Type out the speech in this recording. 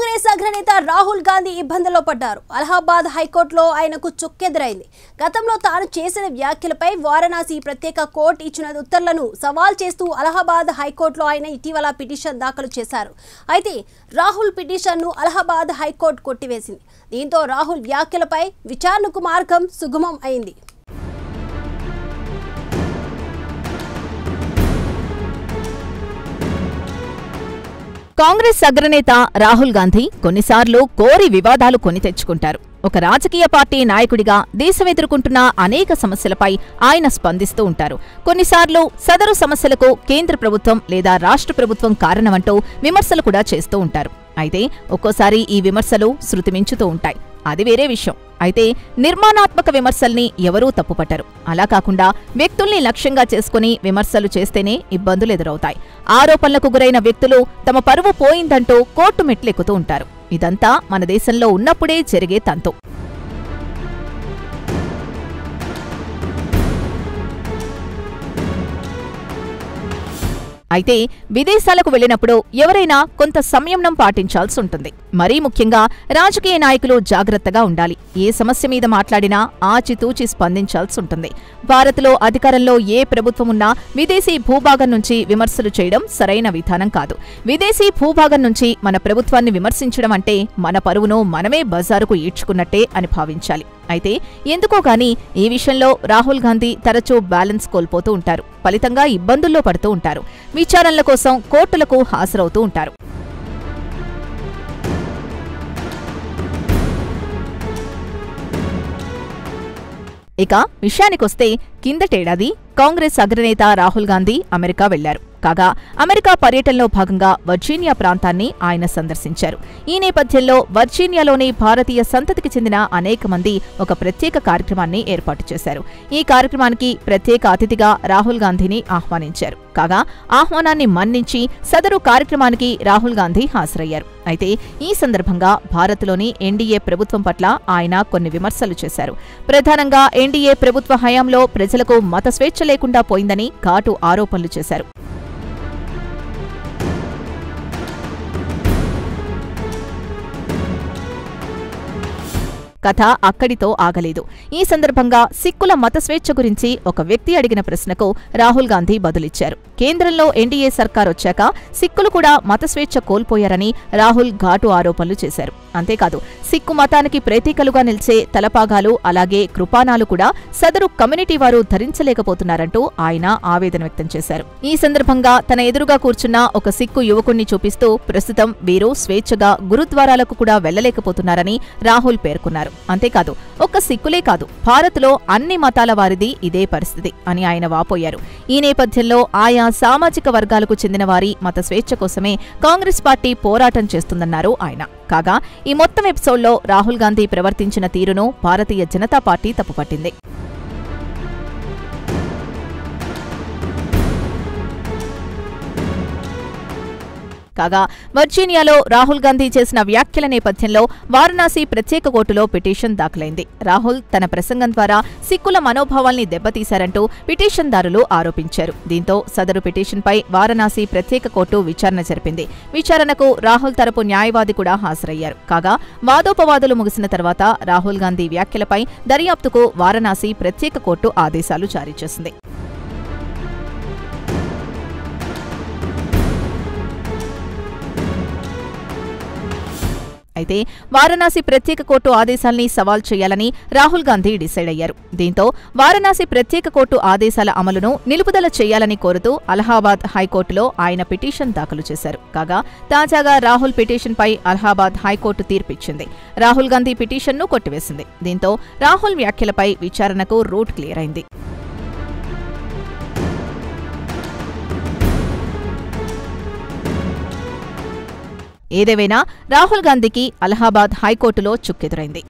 కాంగ్రెస్ అగ్రనేత రాహుల్ గాంధీ ఇబ్బందుల్లో పడ్డారు. అలహాబాద్ హైకోర్టులో ఆయనకు చుక్కెదురైంది. గతంలో తాను చేసిన వ్యాఖ్యలపై వారణాసి ప్రత్యేక కోర్టు ఇచ్చిన ఉత్తర్వులను సవాల్ చేస్తూ అలహాబాద్ హైకోర్టులో ఆయన ఇటీవల పిటిషన్ దాఖలు చేశారు. అయితే రాహుల్ పిటిషన్ను అలహాబాద్ హైకోర్టు కొట్టివేసింది. దీంతో రాహుల్ వ్యాఖ్యలపై విచారణకు మార్గం సుగమం అయింది. కాంగ్రెస్ అగ్రనేత రాహుల్ గాంధీ కొన్నిసార్లు కోరి వివాదాలు కొని తెచ్చుకుంటారు. ఒక రాజకీయ పార్టీ నాయకుడిగా దేశం ఎదుర్కొంటున్న అనేక సమస్యలపై ఆయన స్పందిస్తూ ఉంటారు. కొన్నిసార్లు సదరు సమస్యలకు కేంద్ర ప్రభుత్వం లేదా రాష్ట్ర ప్రభుత్వం కారణమంటూ విమర్శలు కూడా చేస్తూ ఉంటారు. అయితే ఒక్కోసారి ఈ విమర్శలు శృతిమించుతూ ఉంటాయి. అది వేరే విషయం. అయితే నిర్మాణాత్మక విమర్శల్ని ఎవరూ తప్పుపట్టరు. అలా కాకుండా వ్యక్తుల్ని లక్ష్యంగా చేసుకుని విమర్శలు చేస్తేనే ఇబ్బందులు ఎదురవుతాయి. ఆరోపణలకు గురైన వ్యక్తులు తమ పరువు పోయిందంటూ కోర్టు మెట్లెక్కుతూ ఉంటారు. ఇదంతా మన దేశంలో ఉన్నప్పుడే జరిగే తంతు. అయితే విదేశాలకు వెళ్లినప్పుడు ఎవరైనా కొంత సంయమనం పాటించాల్సి ఉంటుంది. మరీ ముఖ్యంగా రాజకీయ నాయకులు జాగ్రత్తగా ఉండాలి. ఏ సమస్య మీద మాట్లాడినా ఆచితూచి స్పందించాల్సి ఉంటుంది. భారత్లో అధికారంలో ఏ ప్రభుత్వం ఉన్నా విదేశీ భూభాగం నుంచి విమర్శలు చేయడం సరైన విధానం కాదు. విదేశీ భూభాగం నుంచి మన ప్రభుత్వాన్ని విమర్శించడం అంటే మన పరువును మనమే బజారుకు ఈడ్చుకున్నట్టే అని భావించాలి. అయితే ఎందుకో గానీ ఈ విషయంలో రాహుల్ గాంధీ తరచూ బ్యాలెన్స్ కోల్పోతూ ఉంటారు. ఫలితంగా ఇబ్బందుల్లో పడుతూ ఉంటారు. విచారణల కోసం కోర్టులకు హాజరవుతూ ఉంటారు. ఇక విషయానికొస్తే కిందటేడాది కాంగ్రెస్ అగ్రనేత రాహుల్ గాంధీ అమెరికా వెళ్లారు. కాగా అమెరికా పర్యటనలో భాగంగా వర్జీనియా ప్రాంతాన్ని ఆయన సందర్శించారు. ఈ నేపథ్యంలో వర్జీనియాలోని భారతీయ సంతతికి చెందిన అనేక మంది ఒక ప్రత్యేక కార్యక్రమాన్ని ఏర్పాటు చేశారు. ఈ కార్యక్రమానికి ప్రత్యేక అతిథిగా రాహుల్ గాంధీని ఆహ్వానించారు. కాగా ఆహ్వానాన్ని మన్నించి సదరు కార్యక్రమానికి రాహుల్ గాంధీ హాజరయ్యారు. అయితే ఈ సందర్భంగా భారత్లోని ఎన్డీఏ ప్రభుత్వం పట్ల ఆయన కొన్ని విమర్శలు చేశారు. ప్రధానంగా ఎన్డీఏ ప్రభుత్వ హయాంలో ప్రజలకు మత స్వేచ్ఛ లేకుండా పోయిందని ఘాటు ఆరోపణలు చేశారు. కథ అక్కడితో ఆగలేదు. ఈ సందర్భంగా సిక్కుల మత స్వేచ్ఛ గురించి ఒక వ్యక్తి అడిగిన ప్రశ్నకు రాహుల్ గాంధీ బదులిచ్చారు. కేంద్రంలో ఎన్డీఏ సర్కార్ వచ్చాక సిక్కులు కూడా మత స్వేచ్ఛ కోల్పోయారని రాహుల్ ఘాటు ఆరోపణలు చేశారు. అంతేకాదు సిక్కు మతానికి ప్రతీకలుగా నిలిచే తలపాగాలు అలాగే కృపానాలు కూడా సదరు కమ్యూనిటీ వారు ధరించలేకపోతున్నారంటూ ఆయన ఆవేదన వ్యక్తం చేశారు. ఈ సందర్భంగా తన ఎదురుగా కూర్చున్న ఒక సిక్కు యువకుణ్ణి చూపిస్తూ ప్రస్తుతం వీరు స్వేచ్ఛగా గురుద్వారాలకు కూడా వెళ్లలేకపోతున్నారని రాహుల్ పేర్కొన్నారు. అంతేకాదు ఒక్క సిక్కులే కాదు, భారత్లో అన్ని మతాల వారిది ఇదే పరిస్థితి అని ఆయన వాపోయారు. ఈ నేపథ్యంలో ఆయా సామాజిక వర్గాలకు చెందిన వారి మత స్వేచ్ఛ కోసమే కాంగ్రెస్ పార్టీ పోరాటం చేస్తుందన్నారు ఆయన. కాగా ఈ మొత్తం ఎపిసోడ్లో రాహుల్ గాంధీ ప్రవర్తించిన తీరును భారతీయ జనతా పార్టీ తప్పుపట్టింది. కాగా వర్జీనియాలో రాహుల్ గాంధీ చేసిన వ్యాఖ్యల నేపథ్యంలో వారణాసి ప్రత్యేక కోర్టులో పిటిషన్ దాఖలైంది. రాహుల్ తన ప్రసంగం ద్వారా సిక్కుల మనోభావాల్ని దెబ్బతీశారంటూ పిటిషన్దారులు ఆరోపించారు. దీంతో సదరు పిటిషన్పై వారణాసి ప్రత్యేక కోర్టు విచారణ జరిపింది. విచారణకు రాహుల్ తరపు న్యాయవాది కూడా హాజరయ్యారు. కాగా వాదోపవాదులు ముగిసిన తర్వాత రాహుల్ గాంధీ వ్యాఖ్యలపై దర్యాప్తుకు వారణాసి ప్రత్యేక కోర్టు ఆదేశాలు జారీ చేసింది. అయితే వారణాసి ప్రత్యేక కోర్టు ఆదేశాల్ని సవాల్ చేయాలని రాహుల్ గాంధీ డిసైడ్ అయ్యారు. దీంతో వారణాసి ప్రత్యేక కోర్టు ఆదేశాల అమలును నిలుపుదల చేయాలని కోరుతూ అలహాబాద్ హైకోర్టులో ఆయన పిటిషన్ దాఖలు చేశారు. కాగా తాజాగా రాహుల్ పిటిషన్పై అలహాబాద్ హైకోర్టు తీర్పిచ్చింది. రాహుల్ గాంధీ పిటిషన్ను కొట్టివేసింది. దీంతో రాహుల్ వ్యాఖ్యలపై విచారణకు రూట్ క్లియర్ అయింది. ఏదేమైనా రాహుల్ గాంధీకి అలహాబాద్ హైకోర్టులో చుక్కెదురైంది.